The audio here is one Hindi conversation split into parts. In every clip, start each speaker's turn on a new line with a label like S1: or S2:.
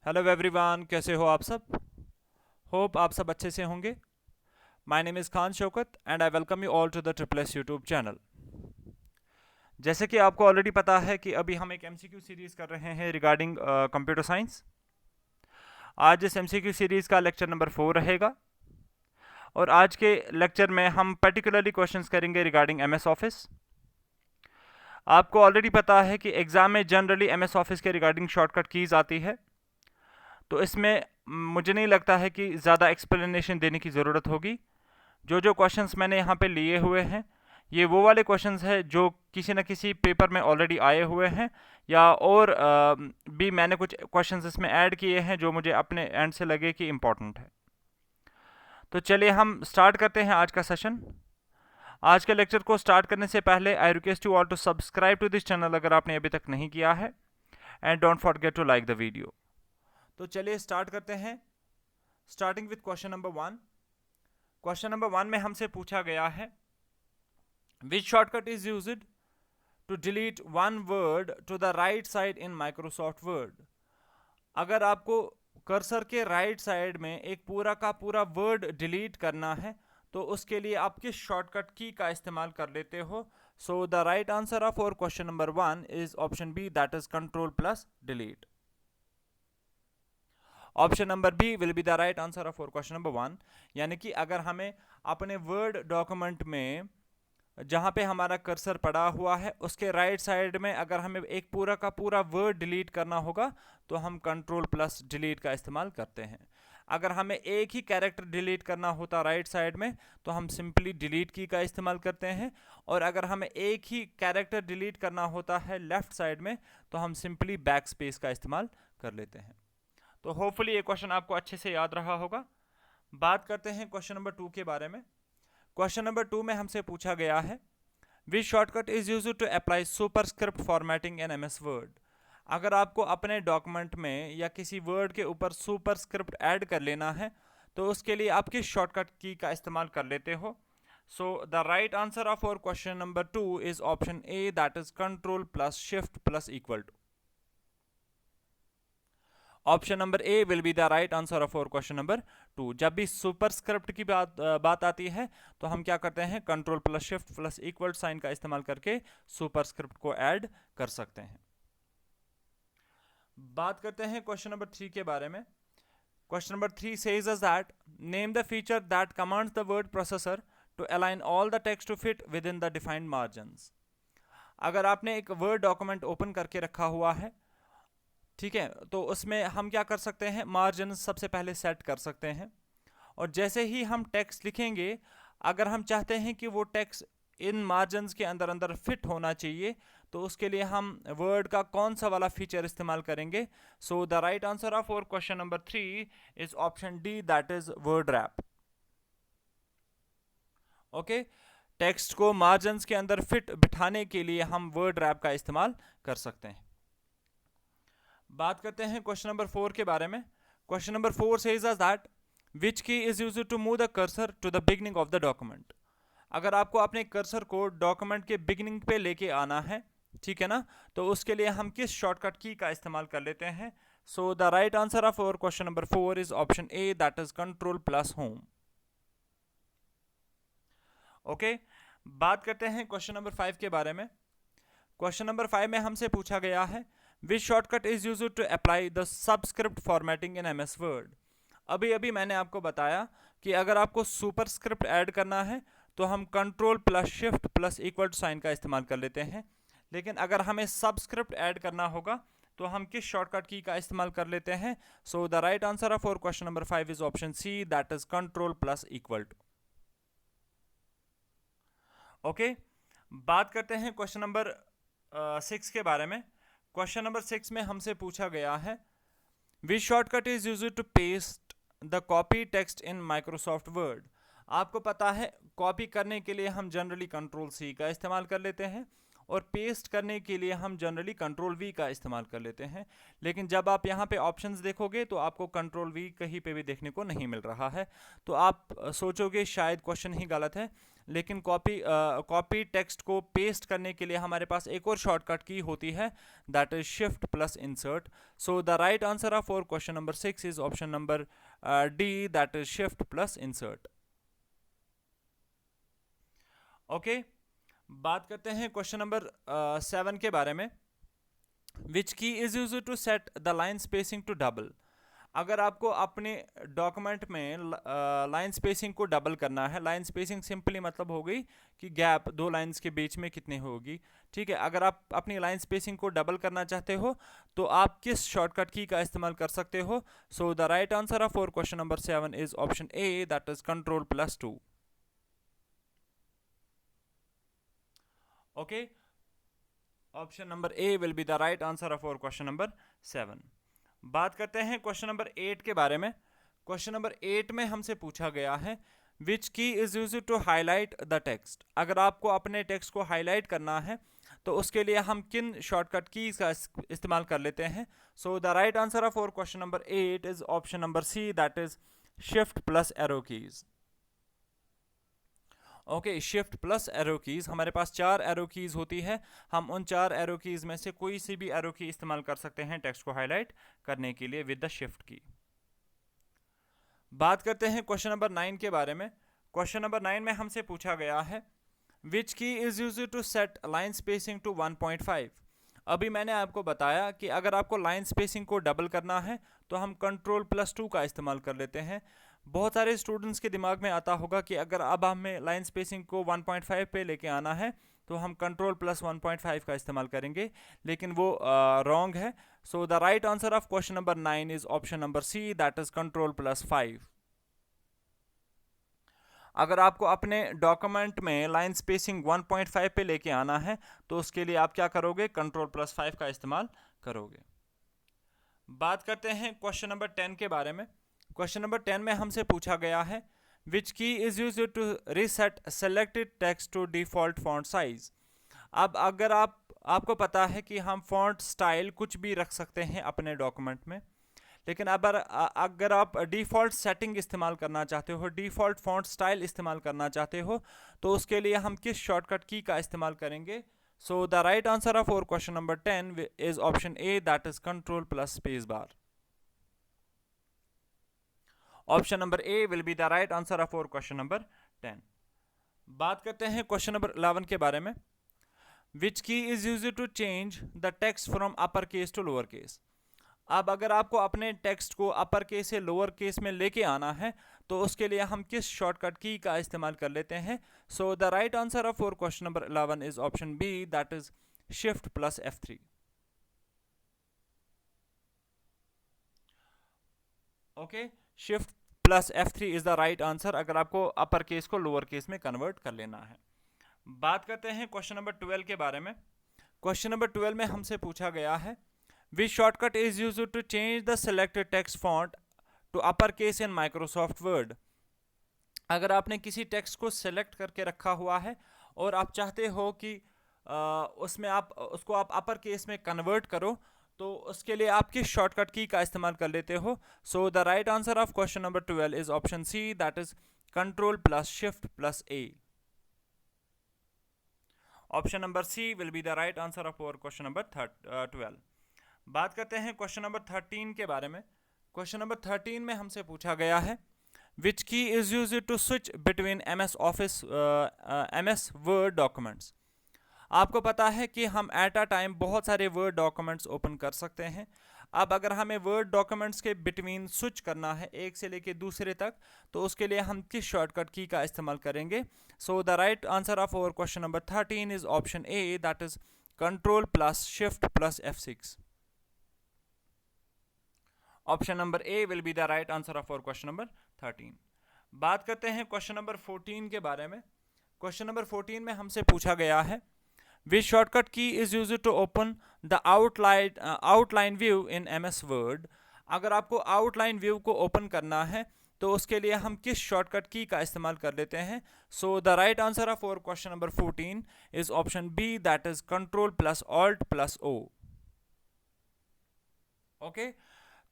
S1: हेलो एवरीवन, कैसे हो आप सब। होप आप सब अच्छे से होंगे। My name is Khan Shaukat and I welcome you all to the triple S YouTube channel. जैसे कि आपको ऑलरेडी पता है कि अभी हम एक एमसीक्यू सीरीज़ कर रहे हैं रिगार्डिंग कंप्यूटर साइंस। आज इस एमसीक्यू सीरीज़ का लेक्चर नंबर 4 रहेगा और आज के लेक्चर में हम पर्टिकुलरली क्वेश्चंस करेंगे रिगार्डिंग एमएस ऑफिस। आपको ऑलरेडी पता है कि एग्ज़ाम में जनरली एमएस ऑफिस के रिगार्डिंग शॉर्टकट कीज़ आती है, तो इसमें मुझे नहीं लगता है कि ज़्यादा एक्सप्लेनेशन देने की ज़रूरत होगी। जो क्वेश्चंस मैंने यहाँ पे लिए हुए हैं ये वो वाले क्वेश्चंस हैं जो किसी न किसी पेपर में ऑलरेडी आए हुए हैं, या और भी मैंने कुछ क्वेश्चंस इसमें ऐड किए हैं जो मुझे अपने एंड से लगे कि इम्पोर्टेंट है। तो चलिए हम स्टार्ट करते हैं आज का सेशन। आज के लेक्चर को स्टार्ट करने से पहले I request you all to subscribe to this channel अगर आपने अभी तक नहीं किया है, and don't forget to like the video. तो चलिए स्टार्ट करते हैं, starting with question number 1। Question number 1 में हमसे पूछा गया है, which shortcut is used to delete one word to the right side in Microsoft Word. अगर आपको कर्सर के राइट साइड में एक पूरा का पूरा वर्ड डिलीट करना है तो उसके लिए आप किस शॉर्टकट की का इस्तेमाल कर लेते हो। So the right answer of और question number 1 is option B, that is control plus delete. Option number B will be the right answer of और क्वेश्चन नंबर 1। यानी कि अगर हमें अपने वर्ड डॉक्यूमेंट में जहाँ पे हमारा कर्सर पड़ा हुआ है उसके राइट साइड में अगर हमें एक पूरा का पूरा वर्ड डिलीट करना होगा तो हम कंट्रोल प्लस डिलीट का इस्तेमाल करते हैं। अगर हमें एक ही कैरेक्टर डिलीट करना होता राइट साइड में तो हम सिंपली डिलीट की का इस्तेमाल करते हैं, और अगर हमें एक ही कैरेक्टर डिलीट करना होता है लेफ्ट साइड में तो हम सिंपली बैक स्पेस का इस्तेमाल कर लेते हैं। तो होपफुली ये क्वेश्चन आपको अच्छे से याद रहा होगा। बात करते हैं क्वेश्चन नंबर 2 के बारे में। क्वेश्चन नंबर 2 में हमसे पूछा गया है, which shortcut is used to apply superscript formatting in MS Word. अगर आपको अपने डॉक्यूमेंट में या किसी वर्ड के ऊपर सुपरस्क्रिप्ट ऐड कर लेना है तो उसके लिए आप किस शॉर्टकट की का इस्तेमाल कर लेते हो। So the right answer of और question number 2 is option A, that is control plus shift plus equal to. Option number A will be the right answer of और क्वेश्चन नंबर 2। जब भी सुपरस्क्रिप्ट की बात आती है तो हम क्या करते हैं, control plus shift plus equal sign का इस्तेमाल करके सुपरस्क्रिप्ट को ऐड कर सकते हैं। बात करते हैं क्वेश्चन नंबर 3 के बारे में। Question number 3 says us that name the feature that commands the word processor to align all the text to fit within the defined margins। अगर आपने एक वर्ड डॉक्यूमेंट ओपन करके रखा हुआ है, ठीक है, तो उसमें हम क्या कर सकते हैं, मार्जिन सबसे पहले सेट कर सकते हैं, और जैसे ही हम टेक्स्ट लिखेंगे अगर हम चाहते हैं कि वो टेक्स्ट इन मार्जिन्स के अंदर अंदर फिट होना चाहिए तो उसके लिए हम वर्ड का कौन सा वाला फीचर इस्तेमाल करेंगे। So the right answer of और question number 3 is option D, that is word wrap. Okay, text को मार्जिन्स के अंदर फिट बिठाने के लिए हम वर्ड रैप का इस्तेमाल कर सकते हैं। बात करते हैं क्वेश्चन नंबर 4 के बारे में। Question number 4 says us that which key is used to move the cursor to the beginning of the document। अगर आपको अपने कर्सर को डॉक्यूमेंट के बिगिनिंग पे लेके आना है, ठीक है ना, तो उसके लिए हम किस शॉर्टकट की का इस्तेमाल कर लेते हैं। So the right answer of और question number 4 is option A, that is control plus home. Okay, बात करते हैं क्वेश्चन नंबर 5 के बारे में। क्वेश्चन नंबर 5 में हमसे पूछा गया है, which shortcut is used to apply the subscript formatting in MS Word. अभी अभी मैंने आपको बताया कि अगर आपको सुपरस्क्रिप्ट ऐड करना है तो हम control plus shift plus equal to sign का इस्तेमाल कर लेते हैं, लेकिन अगर हमें सबस्क्रिप्ट ऐड करना होगा तो हम किस शॉर्टकट की का इस्तेमाल कर लेते हैं। So the right answer of और question number 5 is option C, that is control plus equal to. Okay, बात करते हैं क्वेश्चन नंबर 6 के बारे में। क्वेश्चन नंबर 6 में हमसे पूछा गया है, which shortcut is used to paste the copy text in Microsoft Word. आपको पता है कॉपी करने के लिए हम जनरली कंट्रोल सी का इस्तेमाल कर लेते हैं, और पेस्ट करने के लिए हम जनरली कंट्रोल वी का इस्तेमाल कर लेते हैं। लेकिन जब आप यहाँ पे ऑप्शंस देखोगे तो आपको कंट्रोल वी कहीं पे भी देखने को नहीं मिल रहा है, तो आप सोचोगे शायद क्वेश्चन ही गलत है। लेकिन कॉपी टेक्स्ट को पेस्ट करने के लिए हमारे पास एक और शॉर्टकट की होती है, that is shift plus insert. So the right answer of for question number 6 is option number D, that is shift plus insert. Okay, बात करते हैं क्वेश्चन नंबर 7 के बारे में। Which key is use to set the line spacing to double. अगर आपको अपने डॉक्यूमेंट में लाइन स्पेसिंग को डबल करना है, लाइन स्पेसिंग सिंपली मतलब हो गई कि गैप दो लाइंस के बीच में कितनी होगी, ठीक है। अगर आप अपनी लाइन स्पेसिंग को डबल करना चाहते हो तो आप किस शॉर्टकट की का इस्तेमाल कर सकते हो? So the right answer of for question number 7 is option A, that is control plus 2। Okay, option number A will be the right answer of और क्वेश्चन नंबर 7। बात करते हैं क्वेश्चन नंबर 8 के बारे में। क्वेश्चन नंबर 8 में हमसे पूछा गया है which key is use to highlight the text. अगर आपको अपने टेक्स्ट को हाईलाइट करना है तो उसके लिए हम किन शॉर्टकट कीज का इस्तेमाल कर लेते हैं? So the right answer of और question number 8 is option number C, that is shift plus arrow keys. Okay, shift plus arrow keys, हमारे पास 4 एरो कीज होती है। हम उन 4 एरो कीज में से कोई सी भी एरो की इस्तेमाल कर सकते हैं टेक्स्ट को हाईलाइट करने के लिए विद द शिफ्ट की। बात करते हैं क्वेश्चन नंबर 9 के बारे में। क्वेश्चन नंबर 9 में हमसे पूछा गया है which key is use to set line spacing to 1.5। अभी मैंने आपको बताया कि अगर आपको लाइन स्पेसिंग को डबल करना है तो हम कंट्रोल प्लस 2 का इस्तेमाल कर लेते हैं। बहुत सारे स्टूडेंट्स के दिमाग में आता होगा कि अगर अब हमें लाइन स्पेसिंग को 1.5 पे लेके आना है तो हम कंट्रोल प्लस 1.5 का इस्तेमाल करेंगे, लेकिन वो रॉन्ग है। So the right answer of question number 9 is option number C, that is control plus 5। अगर आपको अपने डॉक्यूमेंट में लाइन स्पेसिंग 1.5 पे लेके आना है तो उसके लिए आप क्या करोगे? कंट्रोल प्लस 5 का इस्तेमाल करोगे। बात करते हैं क्वेश्चन नंबर 10 के बारे में। क्वेश्चन नंबर 10 में हमसे पूछा गया है which key is use to reset selected text to default font size. अब अगर आपको पता है कि हम फॉन्ट स्टाइल कुछ भी रख सकते हैं अपने डॉक्यूमेंट में, लेकिन अगर आप डिफ़ॉल्ट सेटिंग इस्तेमाल करना चाहते हो, डिफ़ॉल्ट फॉन्ट स्टाइल इस्तेमाल करना चाहते हो, तो उसके लिए हम किस शॉर्टकट की का इस्तेमाल करेंगे? So the right answer of और question number 10 is option A, that is control plus space bar. Option number A will be the right answer of और क्वेश्चन नंबर 10। बात करते हैं क्वेश्चन नंबर 11 के बारे में। Which key is use to change the text from upper case to lower case. अब अगर आपको अपने टेक्स्ट को अपर केस से लोअर केस में लेके आना है तो उसके लिए हम किस शॉर्टकट की का इस्तेमाल कर लेते हैं? So the right answer of और question number 11 is option B, that is shift plus F3। Okay, shift plus F3 is the right answer अगर आपको अपर केस को लोअर केस में कन्वर्ट कर लेना है। बात करते हैं क्वेश्चन नंबर 12 के बारे में। क्वेश्चन नंबर 12 में हमसे पूछा गया है which shortcut is used to change the selected text font to uppercase in Microsoft Word। अगर आपने किसी टेक्स्ट को सेलेक्ट करके रखा हुआ है और आप चाहते हो कि उसमें उसको आप अपर केस में कन्वर्ट करो, तो उसके लिए आप किस शॉर्टकट की का इस्तेमाल कर लेते हो? So the right answer of question number 12 is option C, that is control plus shift plus A. Option number C will be the right answer of और क्वेश्चन नंबर 12। बात करते हैं क्वेश्चन नंबर 13 के बारे में। क्वेश्चन नंबर 13 में हमसे पूछा गया है which key is use to switch between MS Office MS Word documents. आपको पता है कि हम एट अ टाइम बहुत सारे वर्ड डॉक्यूमेंट्स ओपन कर सकते हैं। अब अगर हमें वर्ड डॉक्यूमेंट्स के बिटवीन स्विच करना है एक से लेके दूसरे तक, तो उसके लिए हम किस शॉर्टकट की का इस्तेमाल करेंगे? So the right answer of और question number 13 is option A, that is control plus shift plus F6। Option number A will be the right answer of और क्वेश्चन नंबर 13। बात करते हैं क्वेश्चन नंबर 14 के बारे में। क्वेश्चन नंबर 14 में हमसे पूछा गया है which shortcut key is use to open the outline view in MS Word. अगर आपको आउटलाइन व्यू को ओपन करना है तो उसके लिए हम किस शॉर्टकट की का इस्तेमाल कर लेते हैं? So the right answer of और question number 14 is option B, that is control plus alt plus O. Okay,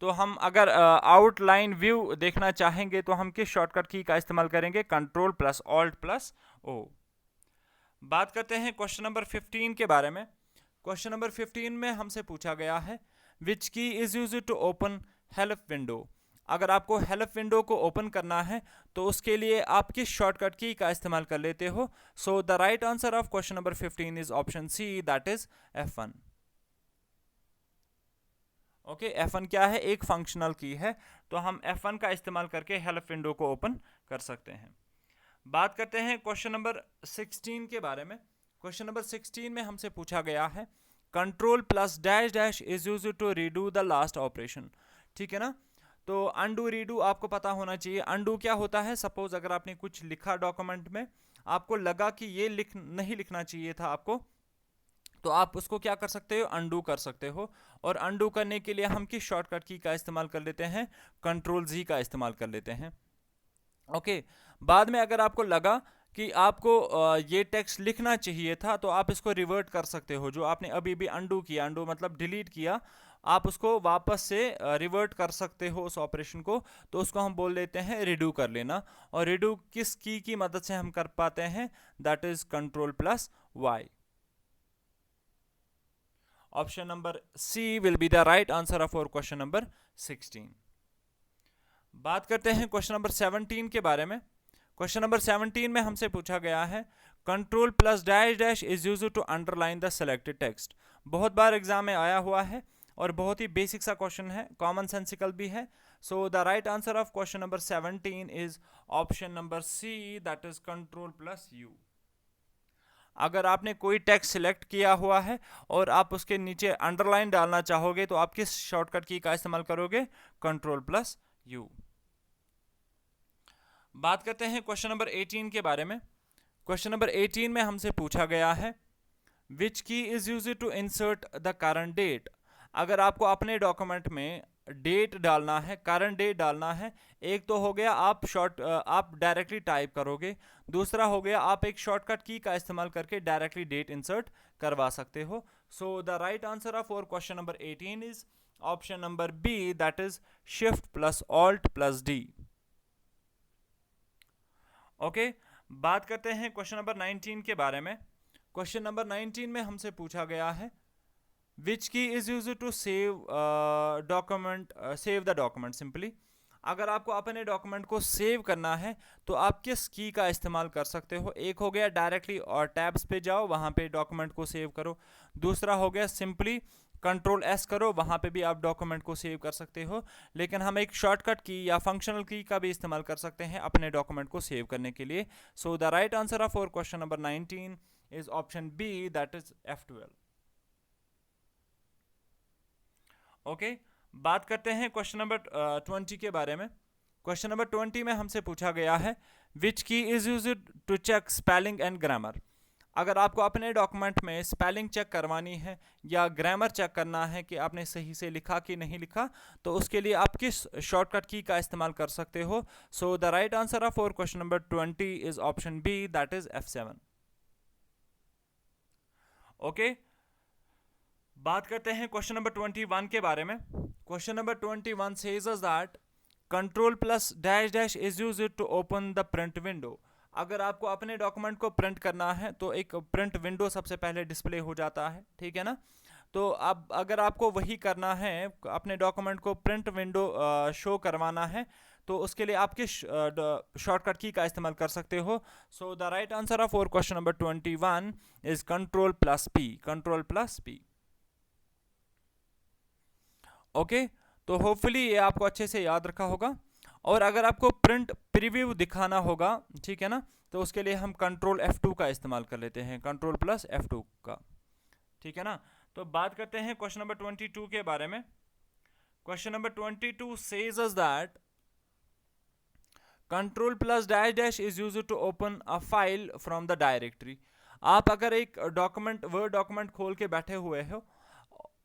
S1: तो हम अगर आउटलाइन व्यू देखना चाहेंगे तो हम किस शॉर्टकट की का इस्तेमाल करेंगे? Control plus alt plus O. बात करते हैं क्वेश्चन नंबर 15 के बारे में। क्वेश्चन नंबर 15 में हमसे पूछा गया है which key is used to open help window. अगर आपको हेल्प विंडो को ओपन करना है तो उसके लिए आप किस शॉर्टकट की का इस्तेमाल कर लेते हो? So the right answer of question number 15 is option C, that is F1। Okay, F1 क्या है? एक फंक्शनल की है, तो हम F1 का इस्तेमाल करके हेल्प विंडो को ओपन कर सकते हैं। बात करते हैं क्वेश्चन नंबर 16 के बारे में। क्वेश्चन नंबर 16 में हमसे पूछा गया है control plus dash dash is used to redo the last operation. ठीक है ना? तो अनडू रीडू आपको पता होना चाहिए। अनडू क्या होता है? सपोज अगर आपने कुछ लिखा डॉक्यूमेंट में, आपको लगा कि ये नहीं लिखना चाहिए था आपको, तो आप उसको क्या कर सकते हो? अनडू कर सकते हो। और अनडू करने के लिए हम किस शॉर्टकट की का इस्तेमाल कर लेते हैं? कंट्रोल जी का इस्तेमाल कर लेते हैं। ओके, बाद में अगर आपको लगा कि आपको ये टेक्स्ट लिखना चाहिए था, तो आप इसको रिवर्ट कर सकते हो। जो आपने अभी भी अनडू किया, अनडू मतलब डिलीट किया, आप उसको वापस से रिवर्ट कर सकते हो उस ऑपरेशन को, तो उसको हम बोल लेते हैं रिडू कर लेना। और रिडू किस की मदद से हम कर पाते हैं? That is control plus Y. Option number C will be the right answer of our question number 16। बात करते हैं क्वेश्चन नंबर 17 के बारे में। क्वेश्चन नंबर 17 में हमसे पूछा गया है control plus dash dash is used to underline the selected text. बहुत बार एग्जाम में आया हुआ है और बहुत ही बेसिक सा क्वेश्चन है, कॉमन सेंसिकल भी है। So the right answer of question number 17 is option number C, that is control plus U. अगर आपने कोई टेक्स्ट सिलेक्ट किया हुआ है और आप उसके नीचे अंडरलाइन डालना चाहोगे, तो आप किस शॉर्टकट की का इस्तेमाल करोगे? Control plus you. बात करते हैं क्वेश्चन नंबर 18 के बारे में। क्वेश्चन नंबर 18 में हमसे पूछा गया है which key is used to insert the current date. अगर आपको अपने डॉक्यूमेंट में डेट डालना है, करंट डेट डालना है, एक तो हो गया आप डायरेक्टली टाइप करोगे, दूसरा हो गया आप एक शॉर्टकट की का इस्तेमाल करके डायरेक्टली डेट इंसर्ट करवा सकते हो। So the right answer of और question number 18 is option number B, that is shift plus alt plus D. Okay, बात करते हैं क्वेश्चन नंबर 19 के बारे में। क्वेश्चन नंबर 19 में हमसे पूछा गया है which key is used to save the document simply. अगर आपको अपने डॉक्यूमेंट को सेव करना है तो आप किस की का इस्तेमाल कर सकते हो? एक हो गया डायरेक्टली और टैब्स पे जाओ, वहाँ पे डॉक्यूमेंट को सेव करो। दूसरा हो गया सिंपली कंट्रोल एस करो, वहाँ पे भी आप डॉक्यूमेंट को सेव कर सकते हो। लेकिन हम एक शॉर्टकट की या फंक्शनल की का भी इस्तेमाल कर सकते हैं अपने डॉक्यूमेंट को सेव करने के लिए। So the right answer of our question number 19 is option B, that is F12। Okay, बात करते हैं क्वेश्चन नंबर 20 के बारे में। क्वेश्चन नंबर 20 में हमसे पूछा गया है which key is used to check spelling and grammar. अगर आपको अपने डॉक्यूमेंट में स्पेलिंग चेक करवानी है या ग्रामर चेक करना है कि आपने सही से लिखा कि नहीं लिखा, तो उसके लिए आप किस शॉर्टकट की का इस्तेमाल कर सकते हो? So the right answer of our question number 20 is option B, that is F7। Okay, बात करते हैं क्वेश्चन नंबर 21 के बारे में। Question number 21 says us that control plus dash dash is used to open the print window. अगर आपको अपने डॉक्यूमेंट को प्रिंट करना है तो एक प्रिंट विंडो सबसे पहले डिस्प्ले हो जाता है, ठीक है ना? तो अब अगर आपको वही करना है, अपने डॉक्यूमेंट को प्रिंट विंडो शो करवाना है, तो उसके लिए आप किस शॉर्टकट की का इस्तेमाल कर सकते हो? So the right answer of our question number 21 is control plus P, control plus P. Okay, तो होपफुली ये आपको अच्छे से याद रखा होगा। और अगर आपको प्रिंट प्रीव्यू दिखाना होगा, ठीक है ना, तो उसके लिए हम कंट्रोल F2 का इस्तेमाल कर लेते हैं, कंट्रोल प्लस F2 का, ठीक है ना। तो बात करते हैं क्वेश्चन नंबर 22 के बारे में। Question number 22 says us that control plus dash dash is used to open a file from the directory. आप अगर एक डॉक्यूमेंट, वर्ड डॉक्यूमेंट खोल के बैठे हुए हो,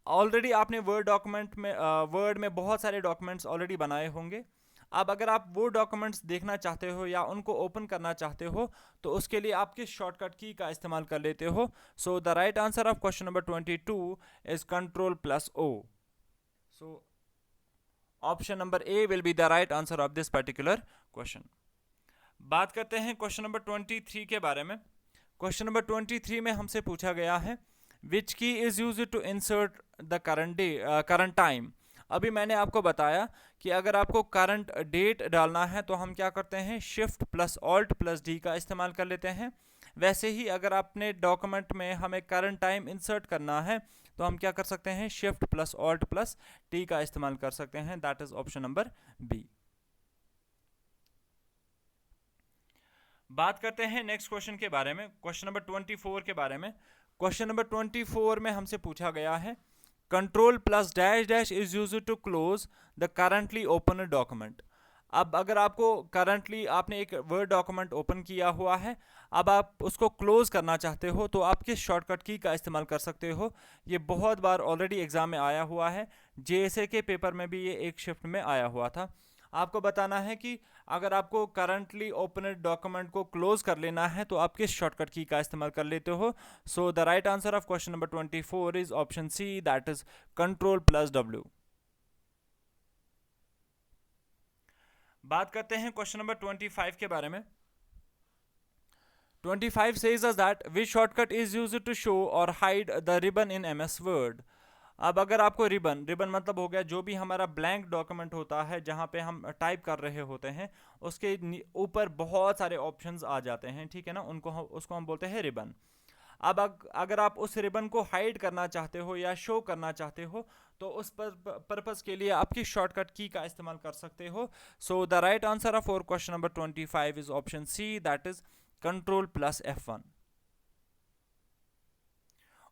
S1: ऑलरेडी आपने वर्ड डॉक्यूमेंट में वर्ड में बहुत सारे डॉक्यूमेंट्स ऑलरेडी बनाए होंगे। अब अगर आप वो डॉक्यूमेंट्स देखना चाहते हो या उनको ओपन करना चाहते हो तो उसके लिए आप किस शॉर्टकट की का इस्तेमाल कर लेते हो? So the right answer of question number 22 is control plus O. So option number A will be the right answer of this particular question. बात करते हैं क्वेश्चन नंबर 23 के बारे में. क्वेश्चन नंबर 23 में हमसे पूछा गया है which key is use to insert the current time. अभी मैंने आपको बताया कि अगर आपको करंट डेट डालना है तो हम क्या करते हैं, shift plus alt plus D का इस्तेमाल कर लेते हैं. वैसे ही अगर आपने डॉक्यूमेंट में हमें करंट टाइम इंसर्ट करना है तो हम क्या कर सकते हैं, shift plus alt plus T का इस्तेमाल कर सकते हैं. That is option number B. बात करते हैं नेक्स्ट क्वेश्चन के बारे में, क्वेश्चन नंबर 24 के बारे में. क्वेश्चन नंबर 24 में हमसे पूछा गया है control plus dash dash is use to close the currently open document. अब अगर आपको करंटली आपने एक वर्ड डॉक्यूमेंट ओपन किया हुआ है, अब आप उसको क्लोज करना चाहते हो तो आप किस शॉर्टकट की का इस्तेमाल कर सकते हो? ये बहुत बार ऑलरेडी एग्जाम में आया हुआ है, जेएसए के पेपर में भी ये एक शिफ्ट में आया हुआ था. आपको बताना है कि अगर आपको करंटली ओपन डॉक्यूमेंट को क्लोज कर लेना है तो आप किस शॉर्टकट की का इस्तेमाल कर लेते हो? So the right answer of question number 24 is option C, that is control plus W. बात करते हैं क्वेश्चन नंबर 25 के बारे में. 25 says us that which shortcut is used to show or hide the ribbon in MS Word. अब अगर आपको रिबन मतलब हो गया जो भी हमारा ब्लैंक डॉक्यूमेंट होता है जहाँ पे हम टाइप कर रहे होते हैं, उसके ऊपर बहुत सारे ऑप्शंस आ जाते हैं, ठीक है ना, उसको हम बोलते हैं रिबन. अब अगर आप उस रिबन को हाइड करना चाहते हो या शो करना चाहते हो तो उस पर्पस के लिए आपकी शॉर्टकट की का इस्तेमाल कर सकते हो. So the right answer of question number 25 is option C, that is control plus F1.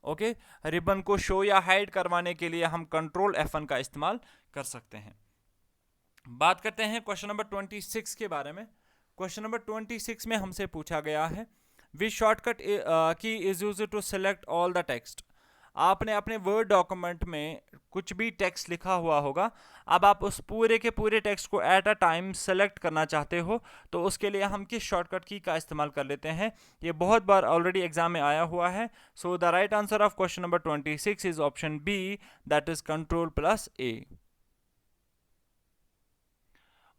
S1: Okay, ribbon को शो या हाइड करवाने के लिए हम कंट्रोल F1 का इस्तेमाल कर सकते हैं. बात करते हैं क्वेश्चन नंबर 26 के बारे में. क्वेश्चन नंबर 26 में हमसे पूछा गया है which shortcut key is use to select all the text. आपने अपने वर्ड डॉक्यूमेंट में कुछ भी टेक्स्ट लिखा हुआ होगा, अब आप उस पूरे के पूरे टेक्स्ट को एट अ टाइम सेलेक्ट करना चाहते हो तो उसके लिए हम किस शॉर्टकट की का इस्तेमाल कर लेते हैं? ये बहुत बार ऑलरेडी एग्जाम में आया हुआ है. So the right answer of question number 26 is option B, that is control plus A.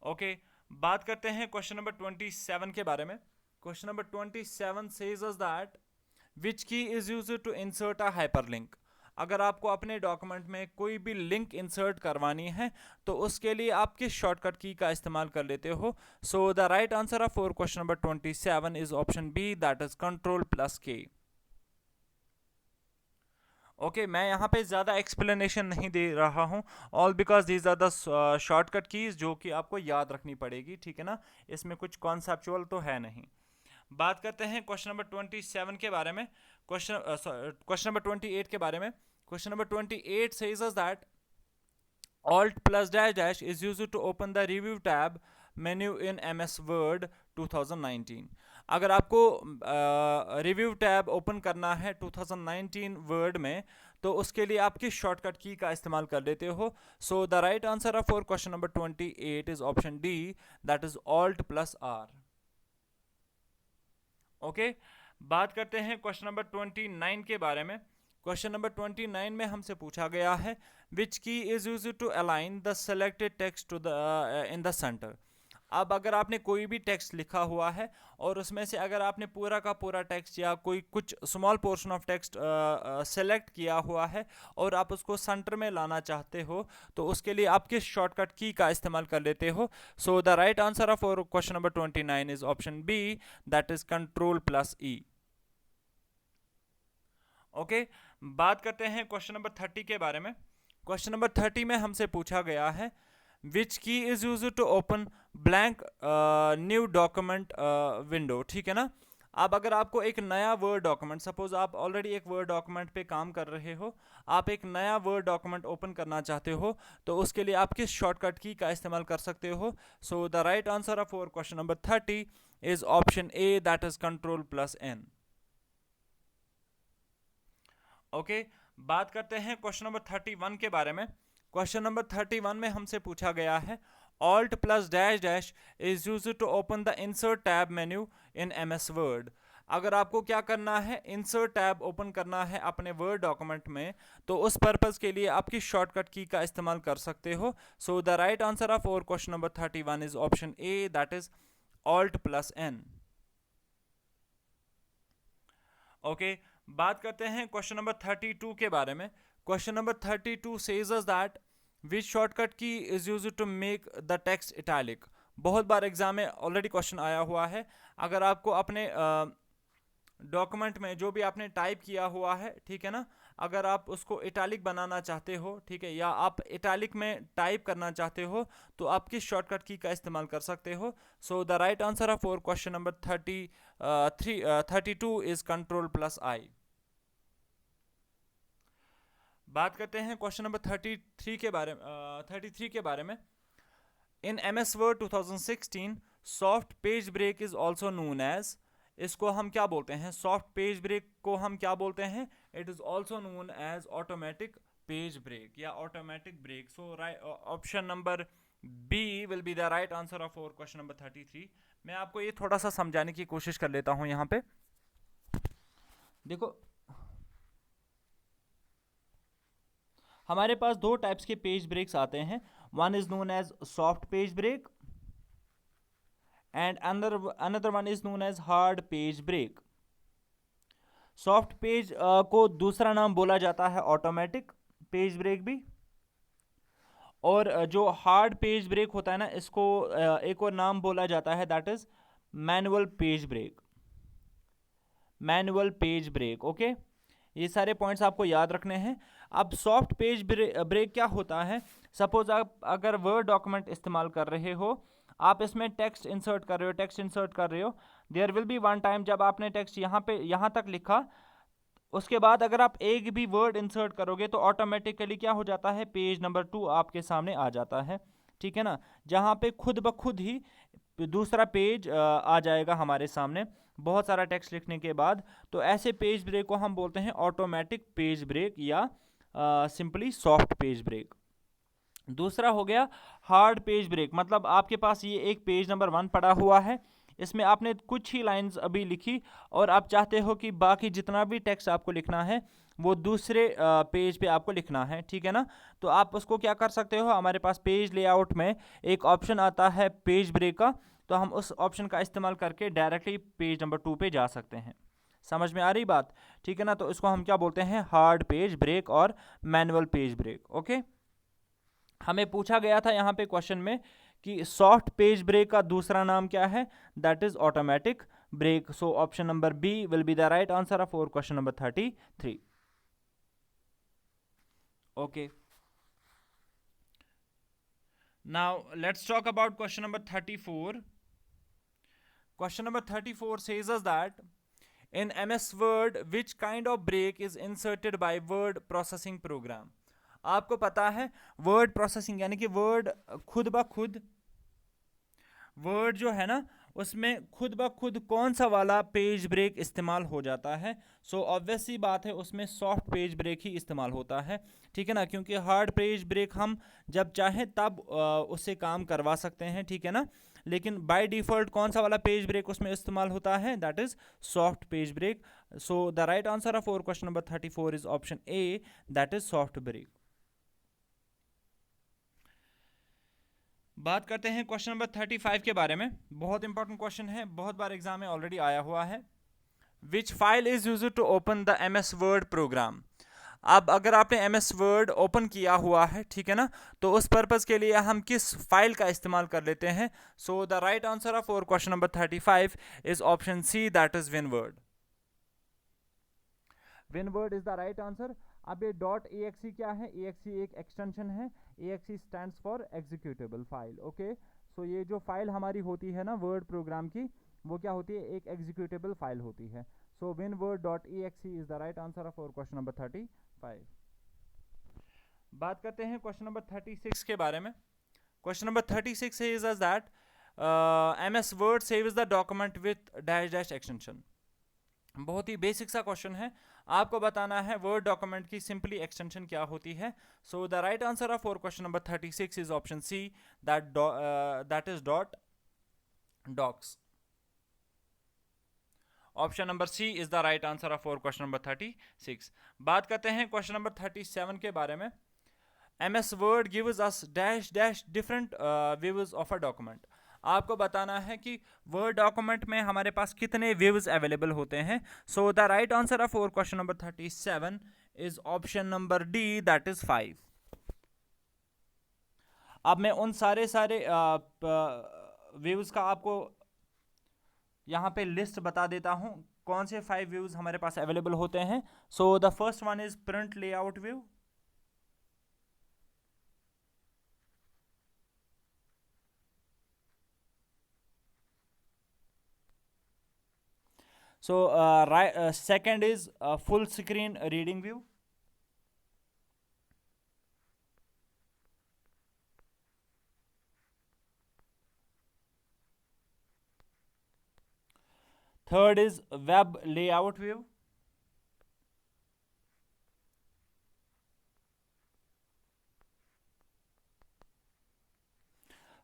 S1: Okay, बात करते हैं क्वेश्चन नंबर 27 के बारे में. Question number 27 says us that which key is use to insert a hyperlink. अगर आपको अपने डॉक्यूमेंट में कोई भी लिंक इंसर्ट करवानी है तो उसके लिए आप किस शॉर्टकट की का इस्तेमाल कर लेते हो? So the right answer of question number 27 is option B, that is control plus K. Okay, मैं यहाँ पे ज़्यादा एक्सप्लेनेशन नहीं दे रहा हूँ, all because these are the shortcut keys जो कि आपको याद रखनी पड़ेगी, ठीक है ना, इसमें कुछ कॉन्सेप्चुअल तो है नहीं. बात करते हैं क्वेश्चन नंबर 27 के बारे में. क्वेश्चन नंबर 28 के बारे में. Question number 28 says us that alt plus dash dash is used to open the review tab menu in MS Word 2019. अगर आपको रिव्यू टैब ओपन करना है 2019 वर्ड में तो उसके लिए आप किस शॉर्टकट की का इस्तेमाल कर लेते हो? So the right answer of question number 28 is option D, that is alt plus R. Okay, बात करते हैं क्वेश्चन नंबर 29 के बारे में. क्वेश्चन नंबर 29 में हमसे पूछा गया है which key is use to align the selected text to the in the centre. अब अगर आपने कोई भी टेक्स्ट लिखा हुआ है और उसमें से अगर आपने पूरा का पूरा टेक्स्ट या कोई कुछ small portion of text select किया हुआ है और आप उसको सेंटर में लाना चाहते हो तो उसके लिए आप किस शॉर्टकट की का इस्तेमाल कर लेते हो? So the right answer of question number 29 is option B, that is control plus E. Okay, बात करते हैं क्वेश्चन नंबर 30 के बारे में. क्वेश्चन नंबर 30 में हमसे पूछा गया है which key is use to open blank new document window, ठीक है ना. अब अगर आपको एक नया वर्ड डॉक्यूमेंट, सपोज आप ऑलरेडी एक वर्ड डॉक्यूमेंट पे काम कर रहे हो, आप एक नया वर्ड डॉक्यूमेंट ओपन करना चाहते हो तो उसके लिए आप किस शॉर्टकट की का इस्तेमाल कर सकते हो? So the right answer of question number 30 is option A, that is control plus N. Okay, बात करते हैं क्वेश्चन नंबर 31 के बारे में. क्वेश्चन नंबर 31 में हमसे पूछा गया है Alt plus dash dash is used to open the insert tab menu in MS Word. अगर आपको क्या करना है, इंसर्ट टैब ओपन करना है अपने वर्ड डॉक्यूमेंट में, तो उस पर्पस के लिए आपकी शॉर्टकट की का इस्तेमाल कर सकते हो. So the right answer of और question number 31 is option A, that is Alt plus N. Okay, बात करते हैं क्वेश्चन नंबर 32 के बारे में. Question number 32 says us that which shortcut key is used to make the text italic. बहुत बार एग्जाम में ऑलरेडी क्वेश्चन आया हुआ है. अगर आपको अपने डॉक्यूमेंट में जो भी आपने टाइप किया हुआ है, ठीक है ना, अगर आप उसको इटैलिक बनाना चाहते हो, ठीक है, या आप इटैलिक में टाइप करना चाहते हो, तो आप किस शॉर्टकट की का इस्तेमाल कर सकते हो. So the right answer of for question number 32 is control plus I. बात करते हैं क्वेश्चन नंबर 33 के बारे में. In MS Word 2016 soft page break is also known as. इसको हम क्या बोलते हैं, सॉफ्ट पेज ब्रेक को हम क्या बोलते हैं, it is also known as automatic page break या automatic break. So option number B will be the right answer of और क्वेश्चन नंबर 33. मैं आपको ये थोड़ा सा समझाने की कोशिश कर लेता हूं. यहाँ पे देखो, हमारे पास दो टाइप्स के पेज ब्रेक्स आते हैं. One is known as soft page break and another one is known as hard page break. Soft page को दूसरा नाम बोला जाता है ऑटोमेटिक पेज ब्रेक भी, और जो हार्ड पेज ब्रेक होता है ना, इसको एक और नाम बोला जाता है, that is manual page break. Manual page break. Okay, ये सारे पॉइंट्स आपको याद रखने हैं. अब सॉफ्ट पेज ब्रेक क्या होता है, सपोज आप अगर वर्ड डॉक्यूमेंट इस्तेमाल कर रहे हो, आप इसमें टेक्स्ट इंसर्ट कर रहे हो, there will be one time जब आपने टेक्स्ट यहाँ तक लिखा, उसके बाद अगर आप एक भी वर्ड इंसर्ट करोगे तो ऑटोमेटिकली क्या हो जाता है, पेज नंबर 2 आपके सामने आ जाता है. ठीक है ना, जहाँ पे खुद ब खुद ही दूसरा पेज आ जाएगा हमारे सामने बहुत सारा टेक्स्ट लिखने के बाद. तो ऐसे पेज ब्रेक को हम बोलते हैं ऑटोमेटिक पेज ब्रेक या सिंपली सॉफ्ट पेज ब्रेक. दूसरा हो गया हार्ड पेज ब्रेक. मतलब आपके पास ये एक पेज नंबर 1 पड़ा हुआ है, इसमें आपने कुछ ही लाइंस अभी लिखी और आप चाहते हो कि बाकी जितना भी टेक्स्ट आपको लिखना है वो दूसरे पेज पे आपको लिखना है. ठीक है ना, तो आप उसको क्या कर सकते हो, हमारे पास पेज लेआउट में एक ऑप्शन आता है पेज ब्रेक का, तो हम उस ऑप्शन का इस्तेमाल करके डायरेक्टली पेज नंबर 2 पे जा सकते हैं. समझ में आ रही बात. ठीक है ना, तो इसको हम क्या बोलते हैं, हार्ड पेज ब्रेक और मैनुअल पेज ब्रेक. ओके, हमें पूछा गया था यहाँ पे क्वेश्चन में कि सॉफ्ट पेज ब्रेक का दूसरा नाम क्या है, that is automatic break. So option number B will be the right answer of और question number 33. Okay, now let's talk about question number 34. Question number 34 says us that in MS Word which kind of break is inserted by word processing program. आपको पता है वर्ड प्रोसेसिंग यानी कि वर्ड खुद ब खुद, वर्ड जो है ना उसमें खुद ब खुद कौन सा वाला पेज ब्रेक इस्तेमाल हो जाता है. सो ऑब्वियस सी बात है उसमें सॉफ्ट पेज ब्रेक ही इस्तेमाल होता है. ठीक है ना, क्योंकि हार्ड पेज ब्रेक हम जब चाहें तब उससे काम करवा सकते हैं. ठीक है ना, लेकिन बाय डिफ़ॉल्ट कौन सा वाला पेज ब्रेक उसमें इस्तेमाल होता है, that is soft page break. So the right answer of और question number 34 is option A, that is soft break. बात करते हैं क्वेश्चन नंबर 35 के बारे में. बहुत इंपॉर्टेंट क्वेश्चन है, बहुत बार एग्जाम में ऑलरेडी आया हुआ है. Which file is used to open the MS Word program. अब अगर आपने MS Word ओपन किया हुआ है, ठीक है ना, तो उस पर्पज़ के लिए हम किस फाइल का इस्तेमाल कर लेते हैं. So the right answer of और question number 35 is option C, that is WinWord. WinWord is the right answer. अब ये .exe क्या है, exe एक एक्सटेंशन है, exe stands for executable file. Okay, so ये जो फाइल हमारी होती है ना वर्ड प्रोग्राम की, वो क्या होती है, एक एग्जीक्यूटेबल फाइल होती है. सो WinWord.exe is the right answer of और क्वेश्चन नंबर 35. बात करते हैं क्वेश्चन नंबर 36 के बारे में. Question number 36 is as that MS Word saves the document with dash dash extension. बहुत ही बेसिक सा क्वेश्चन है. आपको बताना है वर्ड डॉक्यूमेंट की सिंपली एक्सटेंशन क्या होती है. So the right answer of for question number 36 is option C, that is dot docx. Option number C is the right answer of for question number 36. बात करते हैं क्वेश्चन नंबर 37 के बारे में. MS Word gives us dash dash different views of a document. आपको बताना है कि वर्ड डॉक्यूमेंट में हमारे पास कितने व्यूज अवेलेबल होते हैं. So the right answer of for question number 37 is option number D, that is 5. अब मैं उन सारे व्यूज का आपको यहाँ पे लिस्ट बता देता हूँ कौन से 5 व्यूज हमारे पास अवेलेबल होते हैं. So the first one is print layout view. So second is full screen reading view. Third is web layout view.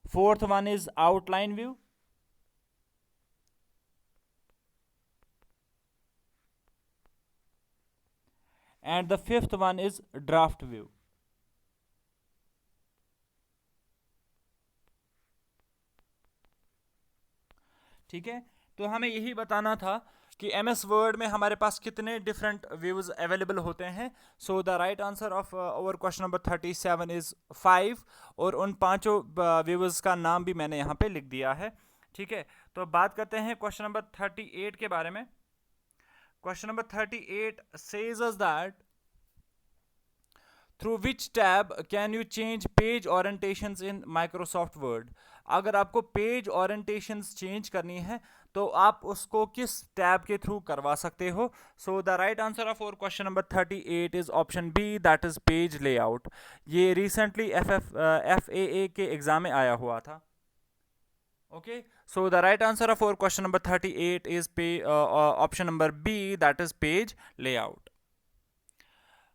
S1: Fourth one is outline view. And the fifth one is draft view. ठीक है, तो हमें यही बताना था कि MS वर्ड में हमारे पास कितने डिफरेंट व्यूज अवेलेबल होते हैं. So the right answer of over question number 37 is 5. और उन पांचों व्यूज का नाम भी मैंने यहाँ पे लिख दिया है. ठीक है, तो बात करते हैं क्वेश्चन नंबर 38 के बारे में. Question number 38 says us that through which tab can you change page orientations in Microsoft Word. अगर आपको पेज ओरिएंटेशंस चेंज करनी है तो आप उसको किस टैब के थ्रू करवा सकते हो. So the right answer of और question number 38 is option B, that is page layout. ये रिसेंटली FAA के एग्जाम में आया हुआ था. Okay, so the right answer of और question number 38 is option number B, that is page layout.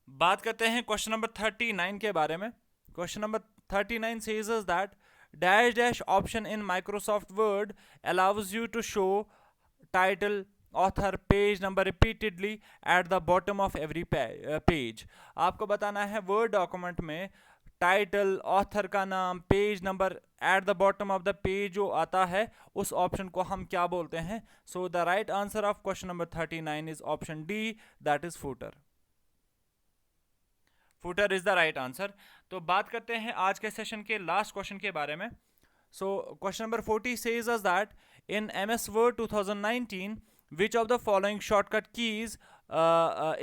S1: बात करते हैं क्वेश्चन नंबर 39 के बारे में. Question number 39 says us that dash dash option in Microsoft Word allows you to show title, author, page number repeatedly at the bottom of every page. आपको बताना है वर्ड डॉक्यूमेंट में टाइटल, ऑथर का नाम, page number at the bottom of the page जो आता है उस ऑप्शन को हम क्या बोलते हैं. So the right answer of question number 39 is option D, that is footer. Footer is the right answer. तो बात करते हैं आज के सेशन के लास्ट क्वेश्चन के बारे में. So question number 40 says us that in MS Word 2019 which of the following shortcut keys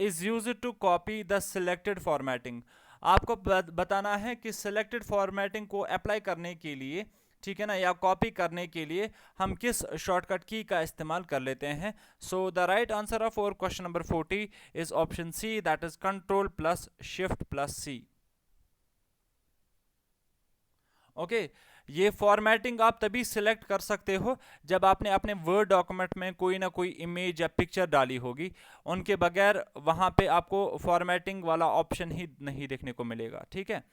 S1: is used to copy the selected formatting. आपको बताना है कि selected formatting को अप्लाई करने के लिए, ठीक है ना, या कॉपी करने के लिए हम किस शॉर्टकट की का इस्तेमाल कर लेते हैं. So the right answer of और question number 40 is option C, that is control plus shift plus C. Okay, ये फॉर्मेटिंग आप तभी सिलेक्ट कर सकते हो जब आपने अपने वर्ड डॉक्यूमेंट में कोई ना कोई इमेज या पिक्चर डाली होगी. उनके बगैर वहाँ पे आपको फॉर्मेटिंग वाला ऑप्शन ही नहीं देखने को मिलेगा. ठीक है,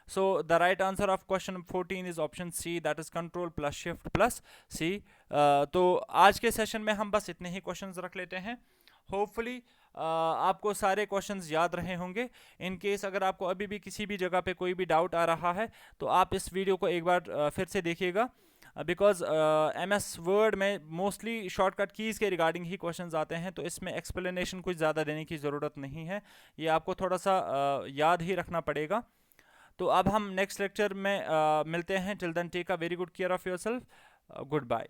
S1: so the right answer of question 14 is option C, that is control plus shift plus C. तो आज के सेशन में हम बस इतने ही क्वेश्चंस रख लेते हैं. होपफुली आपको सारे क्वेश्चंस याद रहे होंगे. इन केस अगर आपको अभी भी किसी भी जगह पे कोई भी डाउट आ रहा है तो आप इस वीडियो को एक बार फिर से देखिएगा, बिकॉज MS वर्ड में मोस्टली शॉर्टकट कीज़ के रिगार्डिंग ही क्वेश्चंस आते हैं, तो इसमें एक्सप्लेनेशन कुछ ज़्यादा देने की ज़रूरत नहीं है. ये आपको थोड़ा सा याद ही रखना पड़ेगा. तो अब हम नेक्स्ट लेक्चर में मिलते हैं. Till then take a very good care of yourself. Good bye.